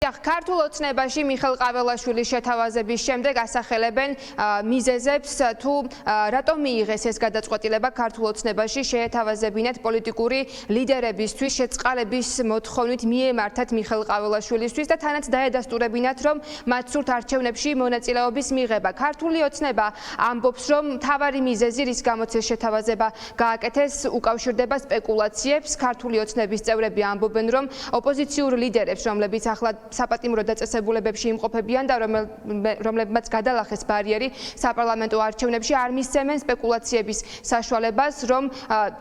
დიახ, ქართულ ოცნებაში მიხეილ ყაველაშვილის შეთავაზების შემდეგ ასახელებენ მიზეზებს თუ რატომ მიიღეს ეს გადაწყვეტილება ქართულ ოცნებაში შეეთავაზებინათ პოლიტიკური ლიდერებისთვის შეწყალების მოთხოვნით მიემართათ მიხეილ ყაველაშვილისთვის და თანაც დაედასტურებინათ, რომ მათ სურთ არჩევნებში მონაწილეობის მიღება. ქართული ოცნება ამბობს, რომ მთავარი მიზეზი, რის გამოც ეს შეთავაზება გააკეთეს, უკავშირდება სპეკულაციებს. ქართული ოცნების წევრები ამბობენ, რომ ოპოზიციურ ლიდერებს, რომლებიც ახლა საპატიმრო დაწესებულებებში იმყოფებიან და რომლებმაც გადალახეს ბარიერი საპარლამენტო არჩევნებში, არ მისცემენ სპეკულაციების საშუალებას, რომ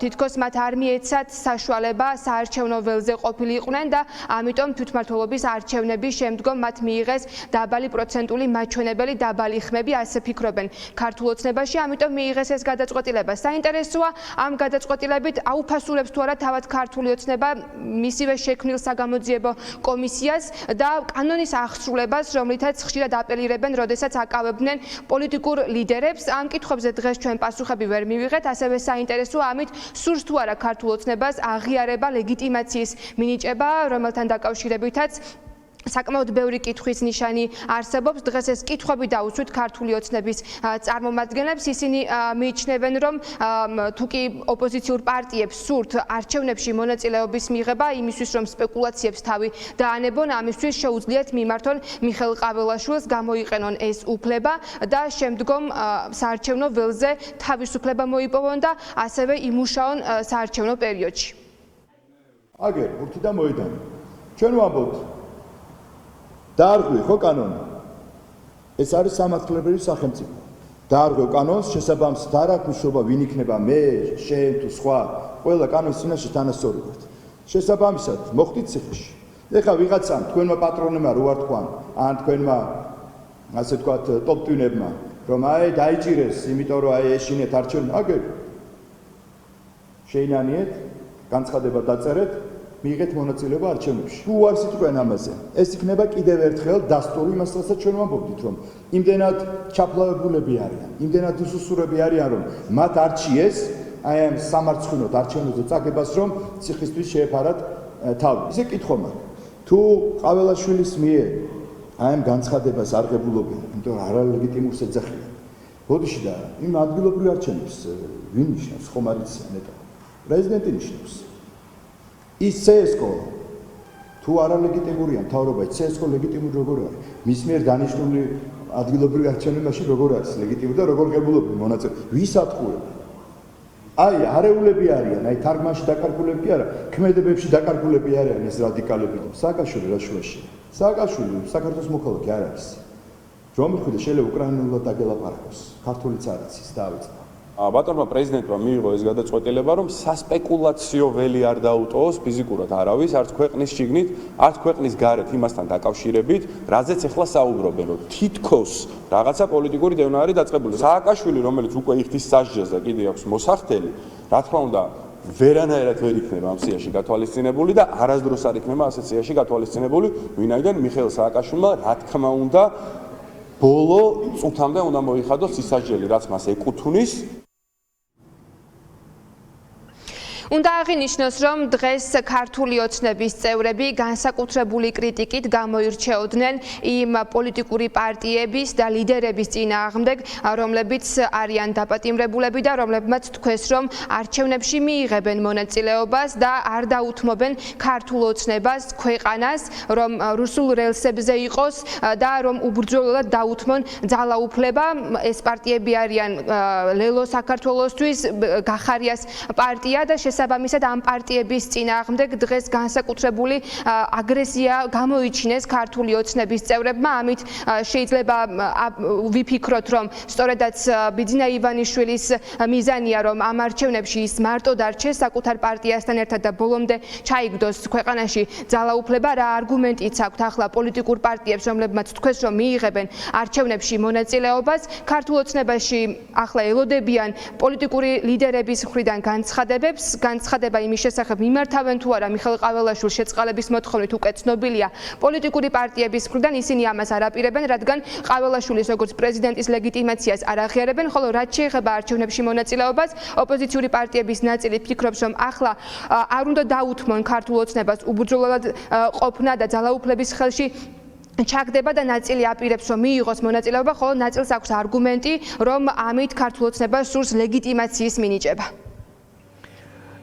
თითქოს მათ არ მიეცათ საშუალება საარჩევნო ველზე ყოფილიყვნენ და ამიტომ თვითმმართველობის არჩევნების შემდგომ მათ მიიღეს დაბალი პროცენტული მაჩვენებელი, დაბალი ხმები, ასე ფიქრობენ ქართულ ოცნებაში, ამიტომ მიიღეს ეს გადაწყვეტილება. საინტერესოა, ამ გადაწყვეტილებით აუფასურებს თუ არა თავად ქართული ოცნება მისივე შექმნილ საგამოძიებო კომისიას და კანონის აღსრულებას, რომლითაც ხშირად აპელირებენ, როდესაც აკავებდნენ პოლიტიკურ ლიდერებს. ამ კითხვებზე დღეს ჩვენ პასუხები ვერ მივიღეთ, ასევე საინტერესოა, ამით სურს თუ არა ქართულ ოცნებას აღიარება, ლეგიტიმაციის მინიჭება, რომელთან დაკავშირებითაც საკმაოდ ბევრი კითხვის ნიშანი არსებობს. დღეს ეს კითხვები დაუშვით ქართული ოცნების წარმომადგენლებს. ისინი მიიჩნევენ, რომ თუ კი ოპოზიციურ პარტიებს სურთ არჩევნებში მონაწილეობის მიღება, იმისთვის რომ სპეკულაციებს თავი დაანებონ, ამისთვის შეუძლიათ მიმართონ მიხეილ ყაველაშვილს, გამოიყენონ ეს უფლება და შემდგომ საარჩევნო ველზე თავისუფლება მოიპოვონ და ასევე იმუშაონ საარჩევნო პერიოდში. აგერ ბურთი და მოედანი. ჩვენ ვამბობთ დაარღვე ხო კანონი. ეს არის სამართლებრივი სახელმწიფო. დაარღვე კანონს, შესაბამისად არ აქვს მნიშვნელობა ვინ იქნება მე, შენ თუ სხვა, ყველა კანონის წინაშე თანასწორი ვართ. შესაბამისად მოხდით ციხეში. ეხლა ვიღაცამ თქვენმა პატრონებმა რო არ თქვან, ან თქვენმა ასე ვთქვათ ტოპტვინებმა, რომ აი დაიჭირეს, იმიტომ რომ აი ეშინეთ არჩევნები, აგერ შეინანიეთ, განცხადება დაწერეთ, მიიღეთ მონაწილეობა არჩევნებში. თუ არ სიტყვენ ამაზე, ეს იქნება კიდევ ერთხელ დასტური იმასაც ჩვენ ვამბობთ, რომ იმდენად ჩაფლავებულები არიან, იმდენად უსუსურები არიან, რომ მათ არჩიეს აი ამ სამარცხინოთ არჩევნებზე წაგებას, რომ ციხისთვის შეეფარათ თავი. ისე კითხვა მაქვს, თუ ყაველაშვილის მიერ აი ამ განცხადებას არ ღებულობენ, იმიტომ რომ არალეგიტიმურს ეძახიან. ბოდიში და იმ ადგილობრივ არჩევნებს ვინ ნიშნავს, ხომ არ იციან ნეტა? პრეზიდენტი ნიშნავს. ის CSGO თუ არალეგიტიმურია მთავრობა, CSGO ლეგიტიმური როგორ არის? მის მიერ დანიშნული ადგილობრივი არჩევნებში როგორ არის ლეგიტიმური და როგორ ღებულობენ მონაწილეობა? ვის ატყუება? აი, არეულები არიან, აი თარგმანში დაკარგულები კი არა, ქმედებებში დაკარგულები არიან ეს რადიკალები და სააკაშვილი რა შუაში? სააკაშვილი საქართველოს მოქალაქე არ არის. რომ მიხდე შეიძლება უკრაინულად დაგელაპარაკოს, ქართულიც არ იცის, დაავიწყდა. ბატონმა პრეზიდენტმა მიიღო ეს გადაწყვეტილება, რომ სასპეკულაციო ველი არ დაუტოვოს ფიზიკურად არავის, არც ქვეყნის შიგნით, არც ქვეყნის გარეთ იმასთან დაკავშირებით, რაზეც ახლა საუბრობენ, რომ თითქოს რაღაცა პოლიტიკური დევნა არის დაწყებული. სააკაშვილი, რომელიც უკვე იხდის სასჯელს და კიდე აქვს მოსახდელი, რა თქმა უნდა, ვერანაირად ვერ იქნება ამ სიაში გათვალისწინებული და არასდროს არ იქნება ასეთ სიაში გათვალისწინებული, ვინაიდან მიხეილ სააკაშვილმა, რა თქმა უნდა, ბოლო წუთამდე უნდა მოიხადოს ის სასჯელი, რაც მას ეკუთვნის. უნდა აღინიშნოს, რომ დღეს ქართული ოცნების წევრები განსაკუთრებული კრიტიკით გამოირჩეოდნენ იმ პოლიტიკური პარტიების და ლიდერების წინააღმდეგ, რომლებიც არიან დაპატიმრებულები და რომლებმაც თქვეს, რომ არჩევნებში მიიღებენ მონაწილეობას და არ დაუთმობენ ქართულ ოცნებას, ქვეყანას, რომ რუსულ რელსებზე იყოს და რომ უბრძოლველად დაუთმონ ძალაუფლება. ეს პარტიები არიან ლელო საქართველოსთვის, გახარიას პარტია და შესაბამისად ამ პარტიების წინააღმდეგ დღეს განსაკუთრებული აგრესია გამოიჩინეს ქართული ოცნების წევრებმა. ამით შეიძლება ვიფიქროთ, რომ სწორედაც ბიძინა ივანიშვილის მიზანია, რომ ამ არჩევნებში ის მარტო დარჩეს საკუთარ პარტიასთან ერთად და ბოლომდე ჩაიგდოს ქვეყანაში ძალაუფლება. რა არგუმენტიც აქვთ ახლა პოლიტიკურ პარტიებს, რომლებმაც თქვეს, რომ მიიღებენ არჩევნებში მონაწილეობას. ქართულ ოცნებაში ახლა ელოდებიან პოლიტიკური ლიდერების მხრიდან განცხადებებს. განცხადება იმის შესახებ მიმართავენ თუ არა მიხეილ ყაველაშვილს შეწყალების მოთხოვნით უკვე ცნობილია პოლიტიკური პარტიების მხრიდან, ისინი ამას არ აპირებენ, რადგან ყაველაშვილის როგორც პრეზიდენტის ლეგიტიმაციას არ აღიარებენ, ხოლო რაც შეეხება არჩევნებში მონაწილეობას, ოპოზიციური პარტიების ნაწილი ფიქრობს, რომ ახლა არ უნდა დაუთმონ ქართულ ოცნებას უბრძოლველად ყოფნა და ძალაუფლების ხელში ჩაგდება და ნაწილი აპირებს რომ მიიღოს მონაწილეობა, ხოლო ნაწილს აქვს არგუმენტი, რომ ამით ქართულ ოცნებას სურს ლეგიტიმაციის მინიჭება.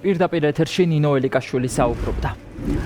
პირდაპირ ეთერში ნინო ელიკაშვილი საუბრობდა.